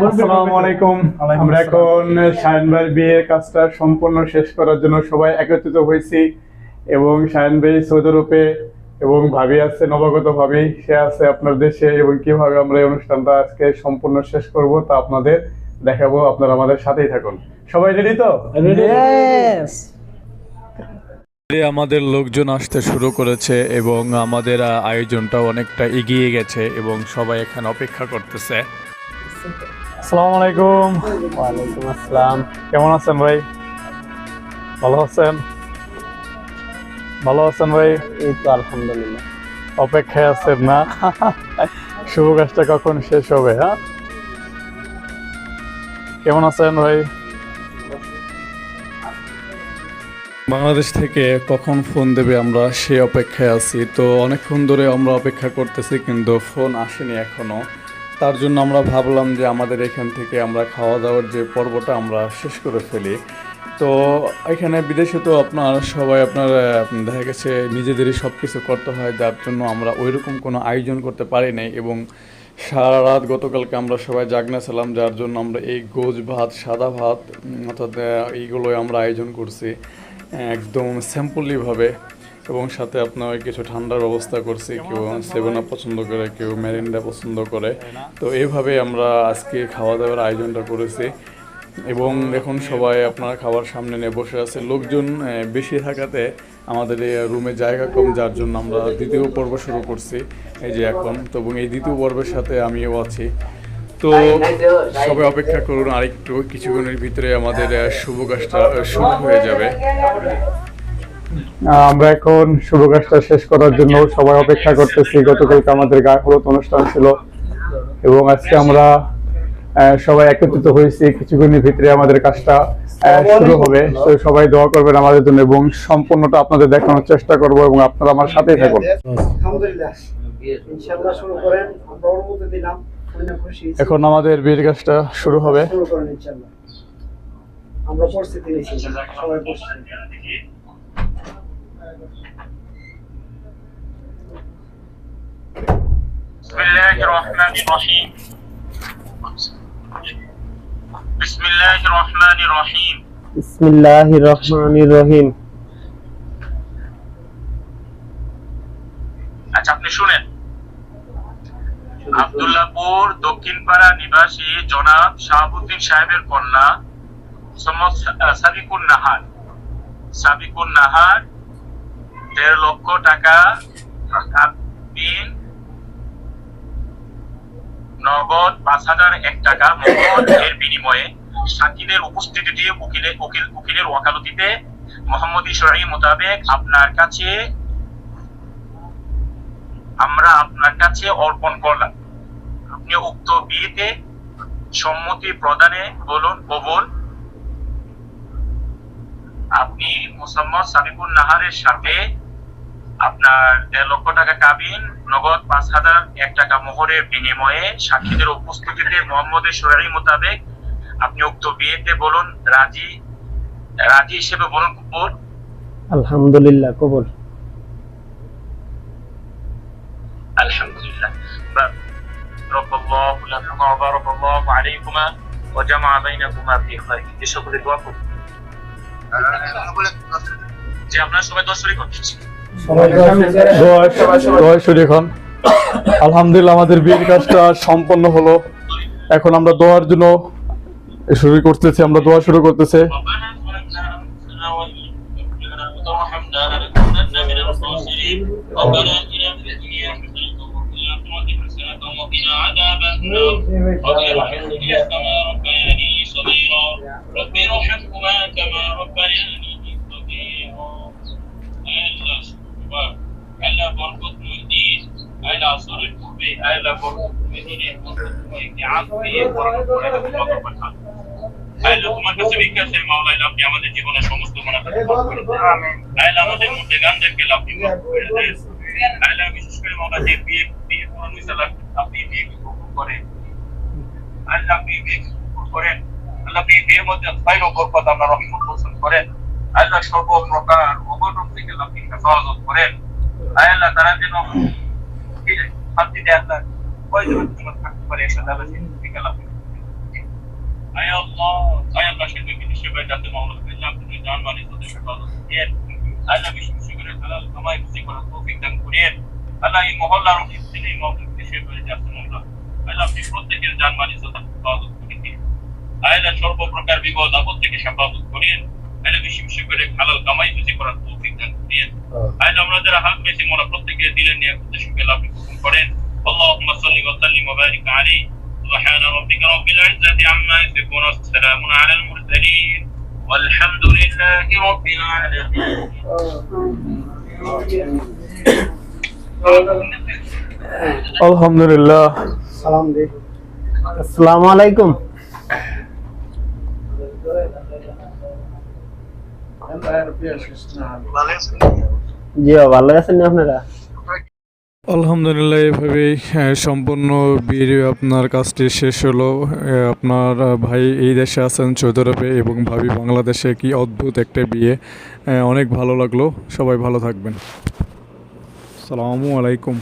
আসসালামু আলাইকুম। আমরা এখন শাহিন ভাইয়ের বিয়ের কাজটা সম্পূর্ণ শেষ করার জন্য সবাই একত্রিত হয়েছি এবং শাহিন ভাই সৌদি আরবে এবং ভাবি আছে নবাগত ভাবি, সে আছে আপনার দেশে, এবং কিভাবে আমরা এই অনুষ্ঠানটা আজকে সম্পূর্ণ শেষ করব তা আপনাদের দেখাবো। আপনারা আমাদের সাথেই থাকুন। সবাই রেডি তো? আমাদের লোকজন আসতে শুরু করেছে এবং আমাদের আয়োজনটা অনেকটা এগিয়ে গেছে এবং সবাই এখানে অপেক্ষা করতেছে। আসসালামু আলাইকুম। ওয়ালাইকুম আসসালাম। কেমন আছেন ভাই? ভালো আছেন? ভালো আছেন ভাই? এই তো আলহামদুলিল্লাহ। অপেক্ষায় আছেন না? শুভ কাজটা কখন শেষ হবে? হ্যাঁ, কেমন আছেন ভাই? বাংলাদেশ থেকে কখন ফোন দেবে আমরা সে অপেক্ষায় আছি। তো অনেকক্ষণ ধরে আমরা অপেক্ষা করতেছি কিন্তু ফোন আসেনি এখনো। তার জন্য আমরা ভাবলাম যে আমাদের এখান থেকে আমরা খাওয়া দাওয়ার যে পর্বটা আমরা শেষ করে ফেলি। তো এখানে বিদেশে তো আপনার সবাই আপনার দেখা গেছে নিজেদেরই সব কিছু করতে হয়, যার জন্য আমরা ওইরকম কোনো আয়োজন করতে পারি নাই এবং সারা রাত গতকালকে আমরা সবাই জাগনা ছিলাম, যার জন্য আমরা এই গোছ ভাত, সাদা ভাত অর্থাৎ এইগুলোই আমরা আয়োজন করছি একদম সিম্পলিভাবে, এবং সাথে আপনার কিছু ঠান্ডার ব্যবস্থা করছি। কেউ 7 আপ পছন্দ করে, কেউ মেরিন্ডা পছন্দ করে। তো এইভাবে আমরা আজকে খাওয়া দাওয়ার আয়োজনটা করেছি এবং এখন সবাই আপনার খাবার সামনে নিয়ে বসে আছে। লোকজন বেশি থাকাতে আমাদের এই রুমে জায়গা কম, যার জন্য আমরা দ্বিতীয় পর্ব শুরু করছি এই যে এখন। তো এবং এই দ্বিতীয় পর্বের সাথে আমিও আছি। তো সবাই অপেক্ষা করুন, আরেকটু কিছুক্ষণের ভিতরে আমাদের শুভ কাজটা শুরু হয়ে যাবে। আমরা এখন শুভ কাজটা শেষ করার জন্য সবাই অপেক্ষা করতেছি। গতকালকে আমাদের গায়ে হলুদ অনুষ্ঠান ছিল এবং আজকে আমরা সবাই একত্রিত হয়েছি। কিছুক্ষণের ভিতরে আমাদের কাজটা শুরু হবে। তো সবাই দোয়া করবেন আমাদের জন্য এবং সম্পূর্ণটা আপনাদের দেখানোর চেষ্টা করব এবং আপনারা আমার সাথেই থাকুন। আলহামদুলিল্লাহ, ইনশাআল্লাহ শুরু করেন। আমরা অনুমতি দিলাম, এখন আমাদের বিয়ের কাজটা শুরু হবে। শুরু করেন ইনশাআল্লাহ। আমরা প্রস্তুতি নিয়েছি, সবাই প্রস্তুত। বিসমিল্লাহির রহমানির রহিম। বিসমিল্লাহির রহমানির রহিম। বিসমিল্লাহির রহমানির রহিম। আচ্ছা, আপনি শুনেন। আব্দুল্লাহপুর দক্ষিণপাড়া নিবাসী জনাব শাহাবুদ্দিন সাহেবের কন্যা মোহাম্মদ সাবিকুন নাহার 1.5 লক্ষ টাকা কাবিন, নগদ 5,001 টাকা মোহর এর বিনিময়ে সাক্ষীদের উপস্থিতিতে উকিলের ওয়াকালতিতে মোহাম্মদী শরঈ মোতাবেক আমরা আপনার কাছে অর্পণ করলাম। আপনি উক্ত বিয়েতে সম্মতি প্রদানে বলুন কবুল। আপনি মোহাম্মদ সাবিকুন নাহারের সাথে আপনার 1.5 লক্ষ টাকা কাবিন, নগদ 5,001 টাকা মোহরের বিনিময়ে সাক্ষীদের উপস্থিতিতে মোহাম্মদী শরঈ মোতাবেক আপনি উক্ত বিয়েতে বলুন রাজি হিসেবে বলুন কবুল। আলহামদুলিল্লাহ, কবুল। আলহামদুলিল্লাহ। বারাকাল্লাহু লাকুমা ওয়া বারাকাল্লাহু আলাইকুমা ওয়া জামাআ বাইনাকুমা ফি খায়র। যে সকলে দোয়া করুন যে আপনারা সবাই দোয়া শুরু করুন। আলহামদুলিল্লাহ, আমাদের বিয়ের কাজটা সম্পন্ন হলো। এখন আমরা দোয়ার জন্য শুরু করতেছি। আমরা দোয়া শুরু করতেছি। আপনি আমাদের জীবনের সমস্ত গুনাহ মাফ করে দেন। আল্লাহ আমাদের মধ্যে গানদেরকে আপনি মাফ করে দেন। আল্লাহ বিশেষ করে মাওলা যে বিয়ে পুরো মিসালা আপনি বিয়ে কবুল করেন। আল্লাহ আপনি বিয়ে কবুল করেন। আল্লাহ বিয়ের মধ্যে খায়র ও বরকত আল্লাহ রহমত বর্ষণ করেন। আল্লাহ সর্ব প্রকার অঘটন থেকে আপনি হেফাজত করেন। আল্লাহ তারা যেন শান্তিতে আল্লাহ কয়জন তোমার থাকতে পারে একসাথে আল্লাহ সেই তৌফিক আল্লাহ আয় আল্লাহ সেই বিভিন্ন সেবায় যাতে মাওলা আল্লাহ তুমি জান মানি তোদের হেফাজত করিয়েন আল্লাহ বিশেষ করে হালাল কামাই রুজি করার তৌফিক দান করিয়েন আল্লাহ এই মহল্লার মুসলিম এই মহল্লার সেবায় যাতে মাওলা আল্লাহ আপনি প্রত্যেকের জান মানি তোদের হেফাজত করিয়েন আল্লাহ সর্বপ্রকার বিপদ আপদ থেকে হেফাজত করিয়েন আল্লাহ বিশেষ করে হালাল কামাই রুজি করার তৌফিক দান করিয়েন আল্লাহ আমরা যারা হাত পেয়েছি মোরা প্রত্যেকের দিলের নিয়ে উদ্দেশ্য করে আপনি কবুল করেন اللهم صل وسلم وبارك عليه سبحان ربك رب العزة عما يصفون والسلام على المرسلين والحمد لله رب العالمين আলহামদুলিল্লাহ। সালাম দে আসসালামু আলাইকুম। জি ভালো আছেন আপনারা? আলহামদুলিল্লাহ, এভাবেই সম্পূর্ণ বিয়ের আপনার কাজটি শেষ হলো। আপনার ভাই এই দেশে আছেন সৌদি আরবে এবং ভাবি বাংলাদেশে। কি অদ্ভুত একটা বিয়ে, অনেক ভালো লাগলো। সবাই ভালো থাকবেন। আসসালামু আলাইকুম।